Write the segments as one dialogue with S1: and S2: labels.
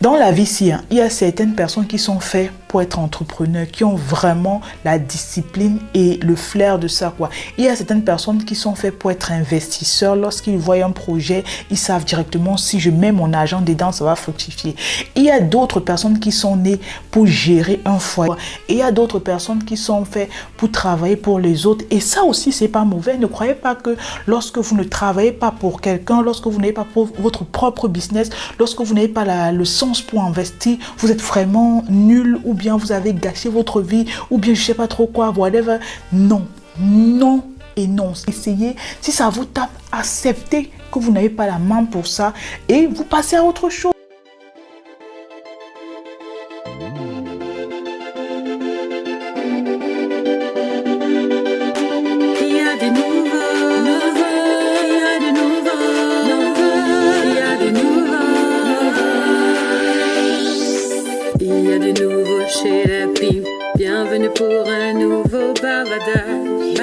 S1: Dans la vie, il y a certaines personnes qui sont faites pour être entrepreneurs, qui ont vraiment la discipline et le flair de ça, quoi. Il y a certaines personnes qui sont faites pour être investisseurs. Lorsqu'ils voient un projet, ils savent directement si je mets mon argent dedans, ça va fructifier. Il y a d'autres personnes qui sont nées pour gérer un foyer. Et il y a d'autres personnes qui sont faites pour travailler pour les autres. Et ça aussi, c'est pas mauvais. Ne croyez pas que lorsque vous ne travaillez pas pour quelqu'un, lorsque vous n'avez pas pour votre propre business, lorsque vous n'avez pas le sens pour investir, vous êtes vraiment nul ou bien vous avez gâché votre vie ou bien je sais pas trop quoi, whatever. Non, non et non. Essayez, si ça vous tape, acceptez que vous n'avez pas la main pour ça et vous passez à autre chose.
S2: Bienvenue pour un nouveau bavardage.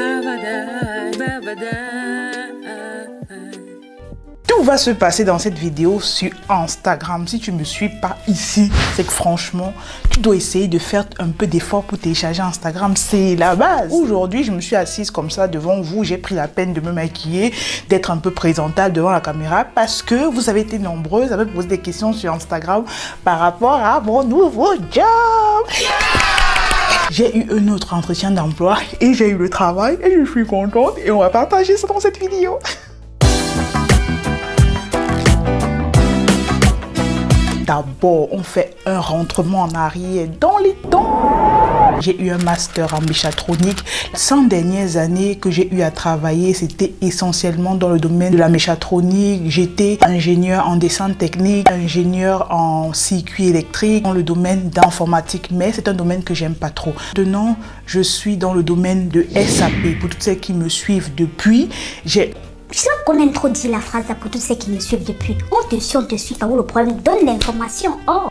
S1: Tout va se passer dans cette vidéo sur Instagram. Si tu ne me suis pas ici, c'est que franchement, tu dois essayer de faire un peu d'effort pour télécharger Instagram. C'est la base. Aujourd'hui, je me suis assise comme ça devant vous. J'ai pris la peine de me maquiller, d'être un peu présentable devant la caméra parce que vous avez été nombreuses à me poser des questions sur Instagram par rapport à mon nouveau job. J'ai eu un autre entretien d'emploi et j'ai eu le travail et je suis contente et on va partager ça dans cette vidéo. D'abord, on fait un rentrement en arrière dans les temps. J'ai eu un master en méchatronique. Les 100 dernières années que j'ai eu à travailler, c'était essentiellement dans le domaine de la méchatronique. J'étais ingénieur en dessin technique, ingénieur en circuit électrique, dans le domaine d'informatique, mais c'est un domaine que j'aime pas trop. Maintenant, je suis dans le domaine de SAP. Pour toutes celles qui me suivent depuis, j'ai...
S3: Je sais pas combien trop dit la phrase pour tous ceux qui me suivent depuis. On te suit, pas où le problème, donne l'information. Oh.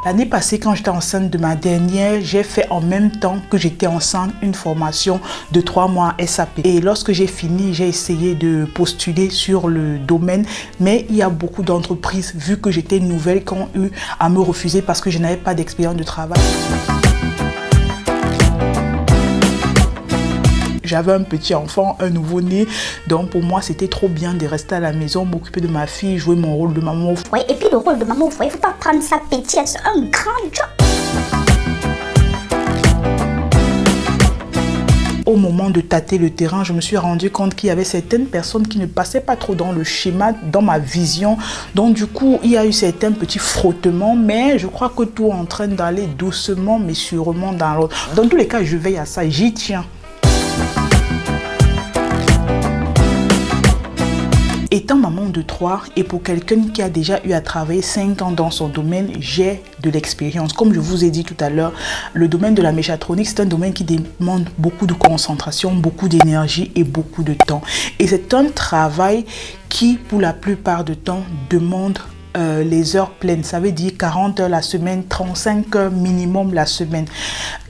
S1: L'année passée, quand j'étais enceinte de ma dernière, j'ai fait en même temps que j'étais enceinte une formation de 3 mois à SAP. Et lorsque j'ai fini, j'ai essayé de postuler sur le domaine. Mais il y a beaucoup d'entreprises, vu que j'étais nouvelle, qui ont eu à me refuser parce que je n'avais pas d'expérience de travail. J'avais un petit enfant, un nouveau-né, donc pour moi c'était trop bien de rester à la maison, m'occuper de ma fille, jouer mon rôle de maman au foyer.
S3: Et puis le rôle de maman au foyer, il ne faut pas prendre ça petit, c'est un grand job.
S1: Au moment de tâter le terrain, je me suis rendu compte qu'il y avait certaines personnes qui ne passaient pas trop dans le schéma, dans ma vision. Donc du coup, il y a eu certains petits frottements, mais je crois que tout est en train d'aller doucement mais sûrement dans l'autre. Dans tous les cas, je veille à ça, j'y tiens. Étant maman de 3 et pour quelqu'un qui a déjà eu à travailler 5 ans dans son domaine, j'ai de l'expérience. Comme je vous ai dit tout à l'heure, le domaine de la méchatronique, c'est un domaine qui demande beaucoup de concentration, beaucoup d'énergie et beaucoup de temps. Et c'est un travail qui, pour la plupart du temps, demande les heures pleines. Ça veut dire 40 heures la semaine, 35 heures minimum la semaine.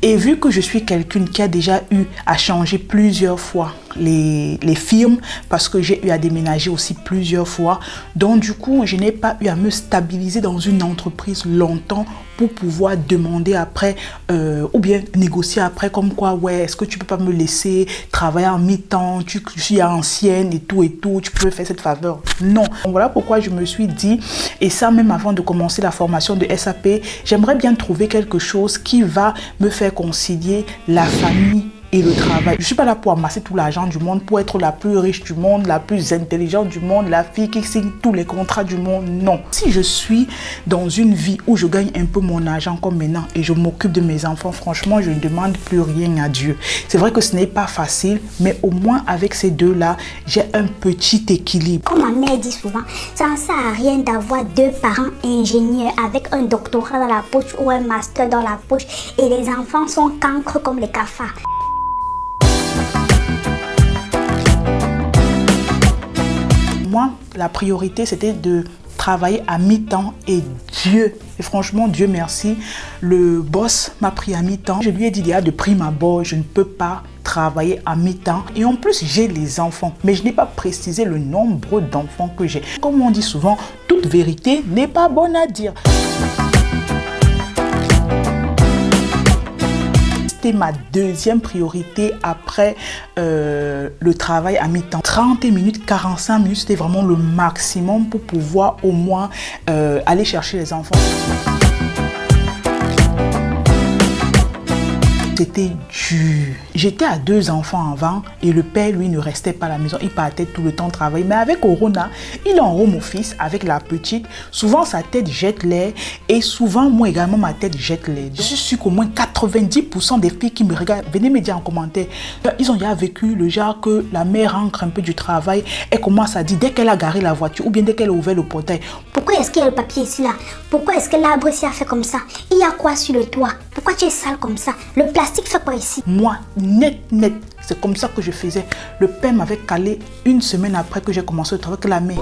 S1: Et vu que je suis quelqu'un qui a déjà eu à changer plusieurs fois les firmes, parce que j'ai eu à déménager aussi plusieurs fois, donc du coup, je n'ai pas eu à me stabiliser dans une entreprise longtemps pour pouvoir demander après ou bien négocier après comme quoi, ouais, est-ce que tu peux pas me laisser travailler en mi-temps, tu suis ancienne et tout, tu peux faire cette faveur. Non. Donc, voilà pourquoi je me suis dit, et ça même avant de commencer la formation de SAP, j'aimerais bien trouver quelque chose qui va me faire concilier la famille et le travail. Je ne suis pas là pour amasser tout l'argent du monde, pour être la plus riche du monde, la plus intelligente du monde, la fille qui signe tous les contrats du monde. Non. Si je suis dans une vie où je gagne un peu mon argent comme maintenant et je m'occupe de mes enfants, franchement, je ne demande plus rien à Dieu. C'est vrai que ce n'est pas facile, mais au moins avec ces deux-là, j'ai un petit équilibre.
S3: Comme ma mère dit souvent, ça ne sert à rien d'avoir 2 parents ingénieurs avec un doctorat dans la poche ou un master dans la poche et les enfants sont cancres comme les cafards.
S1: Moi, la priorité, c'était de travailler à mi-temps et franchement, Dieu merci, le boss m'a pris à mi-temps. Je lui ai dit, il y a de prime abord, je ne peux pas travailler à mi-temps. Et en plus, j'ai les enfants, mais je n'ai pas précisé le nombre d'enfants que j'ai. Comme on dit souvent, toute vérité n'est pas bonne à dire. c'était ma deuxième priorité après le travail à mi-temps. 30 minutes, 45 minutes, c'était vraiment le maximum pour pouvoir au moins aller chercher les enfants. C'était dur. J'étais à 2 enfants avant et le père, lui, ne restait pas à la maison. Il partait tout le temps travailler. Mais avec Corona, il est en home office avec la petite. Souvent, sa tête jette l'air et souvent, moi également, ma tête jette l'air. Je suis sûre qu'au moins 90% des filles qui me regardent, venez me dire en commentaire, ils ont déjà vécu le genre que la mère rentre un peu du travail et commence à dire dès qu'elle a garé la voiture ou bien dès qu'elle a ouvert le portail.
S3: Pourquoi est-ce qu'il y a le papier ici là? Pourquoi est-ce que l'arbre ici a fait comme ça? Il y a quoi sur le toit? Pourquoi tu es sale comme ça? Le plastique fait quoi ici?
S1: Moi, net, c'est comme ça que je faisais. Le père m'avait calé 1 semaine après que j'ai commencé le travail que la mère.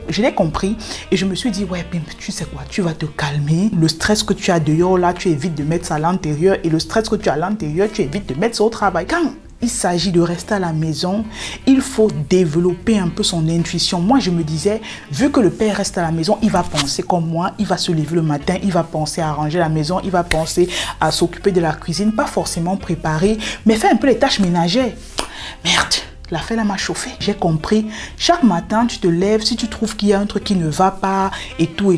S1: Je l'ai compris et je me suis dit, ouais, tu sais quoi, tu vas te calmer. Le stress que tu as dehors là, tu évites de mettre ça à l'intérieur et le stress que tu as à l'intérieur, tu évites de mettre ça au travail. Quand il s'agit de rester à la maison, il faut développer un peu son intuition. Moi, je me disais, vu que le père reste à la maison, il va penser comme moi, il va se lever le matin, il va penser à ranger la maison, il va penser à s'occuper de la cuisine, pas forcément préparer, mais faire un peu les tâches ménagères. Merde! L'affaire là m'a chauffé. J'ai compris. Chaque matin, tu te lèves. Si tu trouves qu'il y a un truc qui ne va pas et tout,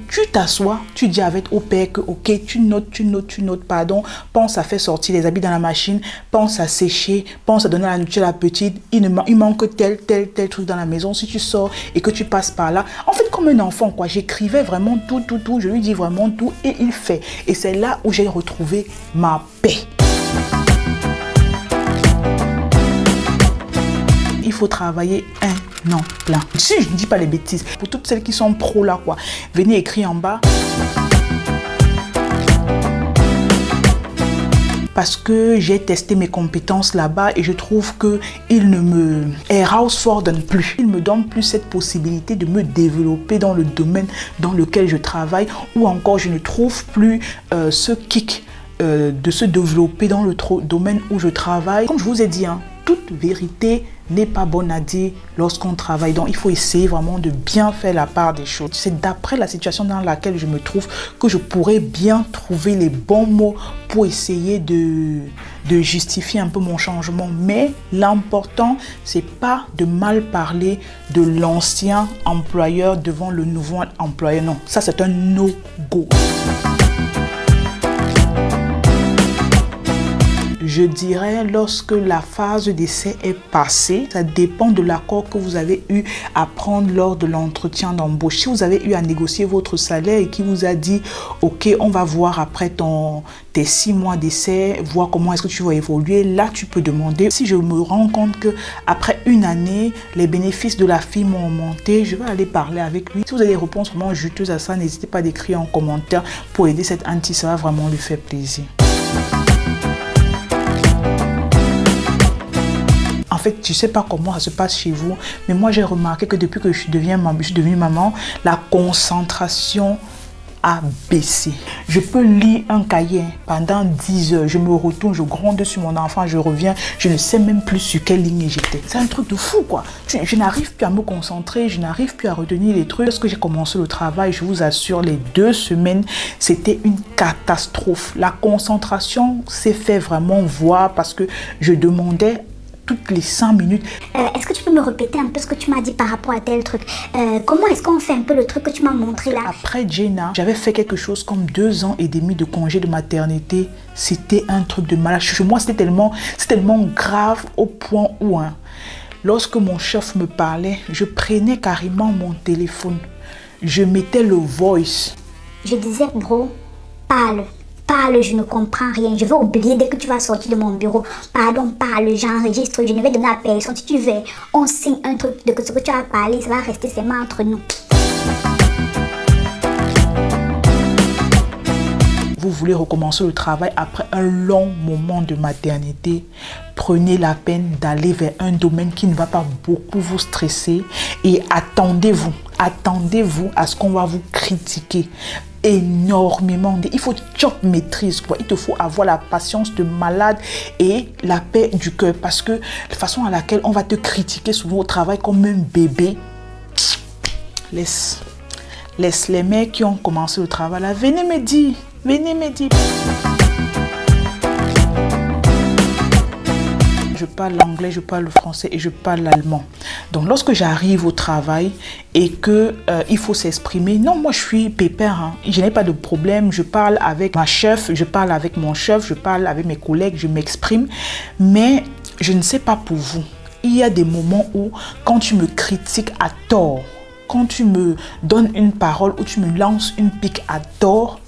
S1: tu t'assois. Tu dis avec au père que ok, tu notes, pardon. Pense à faire sortir les habits dans la machine. Pense à sécher. Pense à donner la nourriture à la petite. Il manque tel truc dans la maison. Si tu sors et que tu passes par là. En fait, comme un enfant, quoi. J'écrivais vraiment tout. Je lui dis vraiment tout et il fait. Et c'est là où j'ai retrouvé ma paix. Il faut travailler un an plein. Si je ne dis pas les bêtises, pour toutes celles qui sont pros là, quoi, venez écrire en bas. Parce que j'ai testé mes compétences là-bas et je trouve qu'il ne me herausfordern plus. Il me donne plus cette possibilité de me développer dans le domaine dans lequel je travaille ou encore je ne trouve plus ce kick de se développer dans le domaine où je travaille. Comme je vous ai dit, toute vérité n'est pas bonne à dire lorsqu'on travaille. Donc, il faut essayer vraiment de bien faire la part des choses. C'est d'après la situation dans laquelle je me trouve que je pourrais bien trouver les bons mots pour essayer de justifier un peu mon changement. Mais l'important, c'est pas de mal parler de l'ancien employeur devant le nouveau employeur. Non, ça c'est un no-go. Je dirais lorsque la phase d'essai est passée, ça dépend de l'accord que vous avez eu à prendre lors de l'entretien d'embauche. Si vous avez eu à négocier votre salaire et qui vous a dit ok, on va voir après tes 6 mois d'essai, voir comment est-ce que tu vas évoluer, là tu peux demander. Si je me rends compte que après 1 année, les bénéfices de la firme ont augmenté, je vais aller parler avec lui. Si vous avez des réponses vraiment juteuses à ça, n'hésitez pas à écrire en commentaire pour aider cette Anti, ça va vraiment lui faire plaisir. En fait, je ne sais pas comment ça se passe chez vous, mais moi j'ai remarqué que depuis que je suis devenue maman, la concentration a baissé. Je peux lire un cahier pendant 10 heures, je me retourne, je gronde sur mon enfant, je reviens, je ne sais même plus sur quelle ligne j'étais. C'est un truc de fou quoi. Je n'arrive plus à me concentrer, je n'arrive plus à retenir les trucs. Lorsque j'ai commencé le travail, je vous assure, les 2 semaines, c'était une catastrophe. La concentration s'est fait vraiment voir parce que je demandais toutes les 5 minutes.
S3: Est-ce que tu peux me répéter un peu ce que tu m'as dit par rapport à tel truc? Comment est-ce qu'on fait un peu le truc que tu m'as montré là?
S1: Après Jenna, j'avais fait quelque chose comme 2 ans et demi de congé de maternité. C'était un truc de malade. Chez moi, c'était tellement grave au point où, lorsque mon chef me parlait, je prenais carrément mon téléphone. Je mettais le voice.
S3: Je disais, bro, parle, je ne comprends rien. Je vais oublier dès que tu vas sortir de mon bureau. Pardon, parle, j'enregistre, je ne vais donner à personne. Si tu veux, on signe un truc de ce que tu as parlé, ça va rester seulement entre nous.
S1: Vous voulez recommencer le travail après un long moment de maternité, prenez la peine d'aller vers un domaine qui ne va pas beaucoup vous stresser et attendez-vous à ce qu'on va vous critiquer énormément. Il faut job maîtrise quoi. Il te faut avoir la patience de malade et la paix du cœur parce que la façon à laquelle on va te critiquer souvent au travail comme un bébé, laisse les mecs qui ont commencé le travail là, venez me dire. Je parle l'anglais, je parle le français et je parle l'allemand. Donc lorsque j'arrive au travail et que il faut s'exprimer, non, moi je suis pépère, hein. Je n'ai pas de problème, je parle avec ma chef, je parle avec mon chef, je parle avec mes collègues, je m'exprime. Mais je ne sais pas pour vous, il y a des moments où quand tu me critiques à tort, quand tu me donnes une parole ou tu me lances une pique à tort,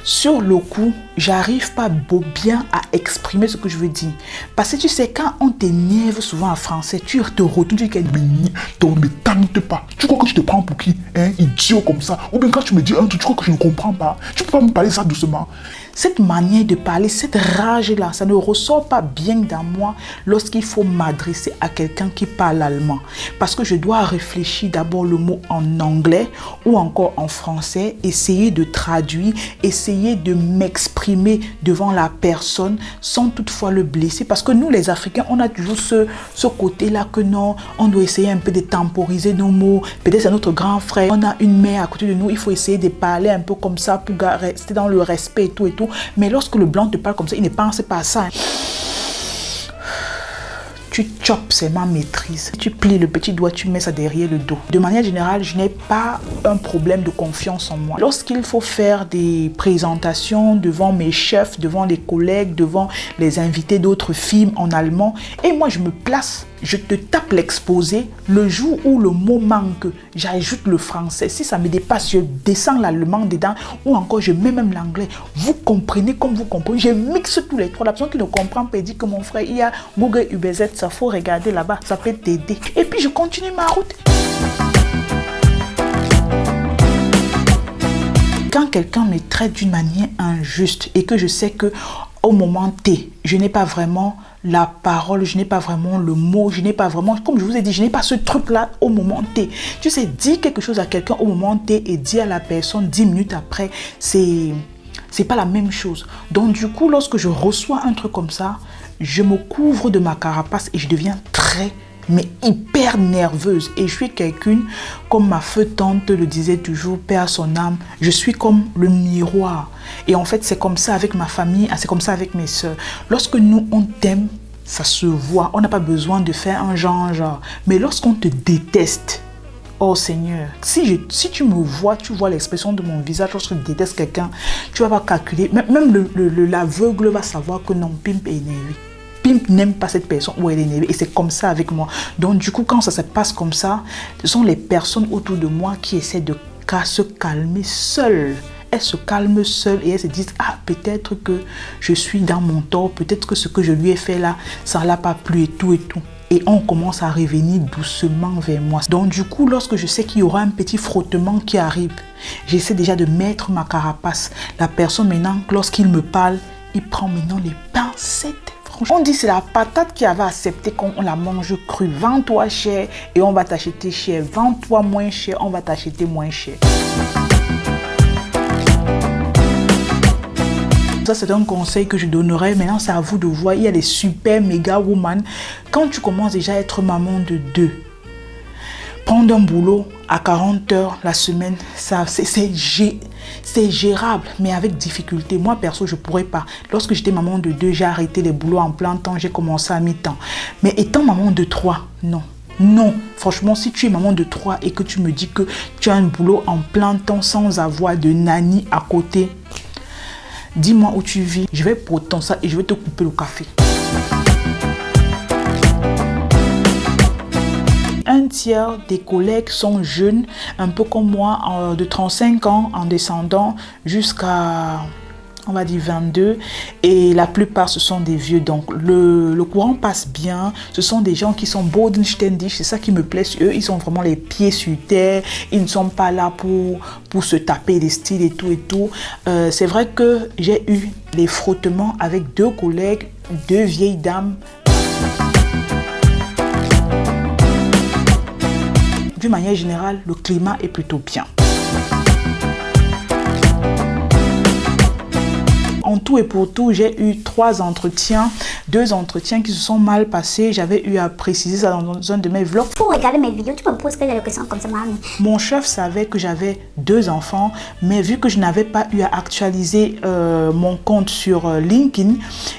S1: sur le coup, j'arrive pas bien à exprimer ce que je veux dire. Parce que tu sais, quand on t'énerve souvent en français, tu te retournes, tu dis mais tente pas. Tu crois que je te prends pour qui? Idiot comme ça. Ou bien quand tu me dis un truc, tu crois que je ne comprends pas. Tu peux pas me parler ça doucement. Cette manière de parler, cette rage-là, ça ne ressort pas bien dans moi lorsqu'il faut m'adresser à quelqu'un qui parle allemand. Parce que je dois réfléchir d'abord le mot en anglais ou encore en français, essayer de traduire, essayer de m'exprimer devant la personne sans toutefois le blesser. Parce que nous, les Africains, on a toujours ce côté-là que non, on doit essayer un peu de temporiser nos mots. Peut-être c'est notre grand frère, on a une mère à côté de nous, il faut essayer de parler un peu comme ça pour rester dans le respect et tout et tout. Mais lorsque le blanc te parle comme ça, il ne pense pas à ça. Tu chopes, c'est ma maîtrise. Tu plies le petit doigt, tu mets ça derrière le dos. De manière générale, je n'ai pas un problème de confiance en moi. Lorsqu'il faut faire des présentations devant mes chefs, devant les collègues, devant les invités d'autres films en allemand, et moi je me place, je te tape l'exposé. Le jour où le mot manque, j'ajoute le français. Si ça me dépasse, je descends l'allemand dedans ou encore je mets même l'anglais. Vous comprenez comme vous comprenez. Je mixe tous les trois. La personne qui ne comprend pas dit que mon frère, il y a Google UBZ, ça faut regarder là-bas, ça peut t'aider. Et puis je continue ma route. Quand quelqu'un me traite d'une manière injuste et que je sais que au moment T, je n'ai pas vraiment la parole, je n'ai pas vraiment le mot, je n'ai pas vraiment, comme je vous ai dit, je n'ai pas ce truc-là au moment T. Tu sais, dire quelque chose à quelqu'un au moment T et dire à la personne 10 minutes après, c'est pas la même chose. Donc du coup, lorsque je reçois un truc comme ça, je me couvre de ma carapace et je deviens mais hyper nerveuse. Et je suis quelqu'un, comme ma feu tante le disait toujours, paix à son âme, je suis comme le miroir. Et en fait, c'est comme ça avec ma famille, c'est comme ça avec mes soeurs. Lorsque nous, on t'aime, ça se voit. On n'a pas besoin de faire un genre. Mais lorsqu'on te déteste, oh Seigneur, si tu me vois, tu vois l'expression de mon visage lorsque je déteste quelqu'un, tu vas pas calculer. Même l'aveugle va savoir que non, Pimp est énervé. Pimp n'aime pas cette personne ou elle est énervée et c'est comme ça avec moi. Donc du coup, quand ça se passe comme ça, ce sont les personnes autour de moi qui essaient de se calmer seules. Elles se calment seules et elles se disent, ah, peut-être que je suis dans mon tort, peut-être que ce que je lui ai fait là, ça ne l'a pas plu et tout et tout. Et on commence à revenir doucement vers moi. Donc du coup, lorsque je sais qu'il y aura un petit frottement qui arrive, j'essaie déjà de mettre ma carapace. La personne maintenant, lorsqu'il me parle, il prend maintenant les pincettes. On dit c'est la patate qui avait accepté qu'on la mange crue. Vends-toi cher et on va t'acheter cher. Vends-toi moins cher, on va t'acheter moins cher. Ça, c'est un conseil que je donnerais. Maintenant, c'est à vous de voir. Il y a des super méga woman. Quand tu commences déjà à être maman de 2, prendre un boulot à 40 heures la semaine, c'est gérable, mais avec difficulté. Moi, perso, je ne pourrais pas. Lorsque j'étais maman de 2, j'ai arrêté les boulots en plein temps, j'ai commencé à mi-temps. Mais étant maman de 3, non. Non, franchement, si tu es maman de 3 et que tu me dis que tu as un boulot en plein temps sans avoir de nanny à côté, dis-moi où tu vis, je vais prendre ça et je vais te couper le café. Un tiers des collègues sont jeunes, un peu comme moi, de 35 ans en descendant jusqu'à, on va dire 22. Et la plupart, ce sont des vieux. Donc, le courant passe bien. Ce sont des gens qui sont bodenständig. C'est ça qui me plaît sur eux. Ils sont vraiment les pieds sur terre. Ils ne sont pas là pour se taper des styles et tout et tout. C'est vrai que j'ai eu les frottements avec 2 collègues, 2 vieilles dames. D'une manière générale, le climat est plutôt bien. En tout tout et pour tout, j'ai eu 3 entretiens, 2 entretiens qui se sont mal passés. J'avais eu à préciser ça dans un de mes vlogs.
S3: Pour regarder mes vidéos, tu me poses quelques questions comme ça, mamie.
S1: Mon chef savait que j'avais 2 enfants, mais vu que je n'avais pas eu à actualiser mon compte sur LinkedIn,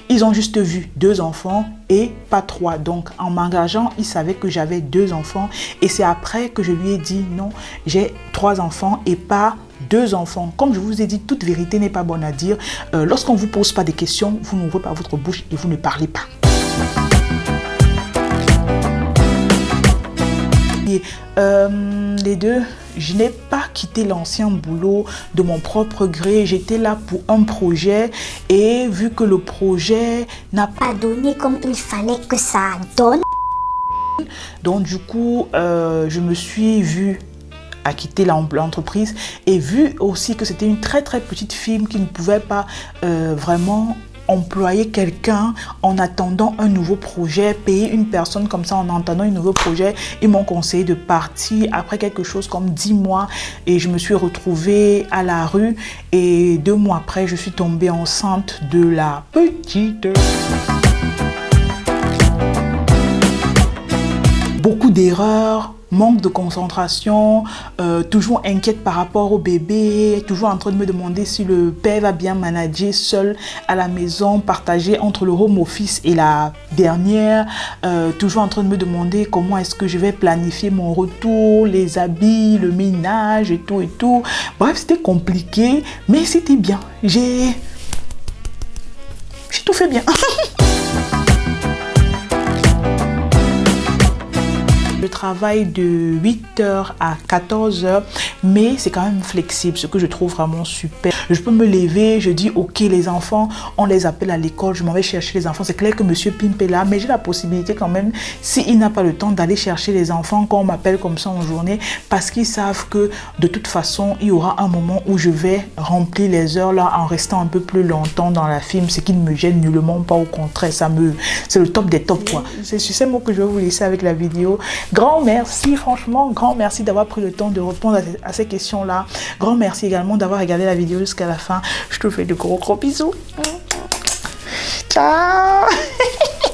S1: ils ont juste vu 2 enfants et pas 3. Donc en m'engageant, ils savaient que j'avais 2 enfants et c'est après que je lui ai dit non, j'ai 3 enfants et pas 2 enfants. Comme je vous ai dit, toute vérité n'est pas bonne à dire. Lorsqu'on ne vous pose pas des questions, vous n'ouvrez pas votre bouche et vous ne parlez pas. Et, les deux, je n'ai pas quitté l'ancien boulot de mon propre gré. J'étais là pour un projet et vu que le projet n'a pas
S3: Pas donné comme il fallait que ça donne.
S1: donc du coup, je me suis vue à quitter l'entreprise et vu aussi que c'était une très petite firme qui ne pouvait pas vraiment employer quelqu'un en attendant un nouveau projet, payer une personne comme ça en attendant un nouveau projet. Ils m'ont conseillé de partir après quelque chose comme 10 mois et je me suis retrouvée à la rue et 2 mois après, je suis tombée enceinte de la petite. Beaucoup d'erreurs, manque de concentration, toujours inquiète par rapport au bébé, toujours en train de me demander si le père va bien manager seul à la maison, partagé entre le home office et la dernière, toujours en train de me demander comment est-ce que je vais planifier mon retour, les habits, le ménage et tout et tout. Bref, c'était compliqué, mais c'était bien. J'ai tout fait bien. Je travaille de 8h à 14h, mais c'est quand même flexible, ce que je trouve vraiment super. Je peux me lever, je dis ok, les enfants, on les appelle à l'école, je m'en vais chercher les enfants. C'est clair que monsieur Pimp est là, mais j'ai la possibilité quand même, s'il n'a pas le temps d'aller chercher les enfants quand on m'appelle comme ça en journée, parce qu'ils savent que de toute façon, il y aura un moment où je vais remplir les heures là en restant un peu plus longtemps dans la film, ce qui ne me gêne nullement pas, au contraire, c'est le top des tops quoi. C'est sur ces mots que je vais vous laisser avec la vidéo. Grand merci, franchement, grand merci d'avoir pris le temps de répondre à ces questions-là. Grand merci également d'avoir regardé la vidéo jusqu'à la fin. Je te fais de gros bisous. Ciao.